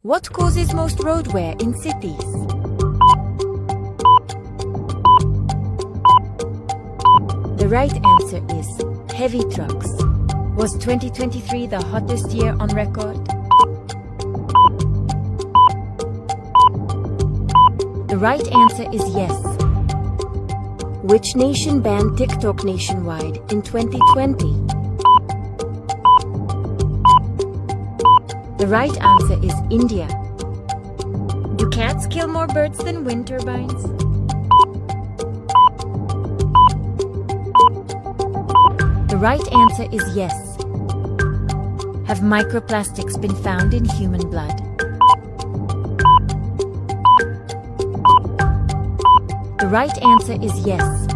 What causes most road wear in cities? The right answer is heavy trucks. Was 2023 the hottest year on record? The right answer is yes. Which nation banned TikTok nationwide in 2020? The right answer is India. Do cats kill more birds than wind turbines? The right answer is yes. Have microplastics been found in human blood? The right answer is yes.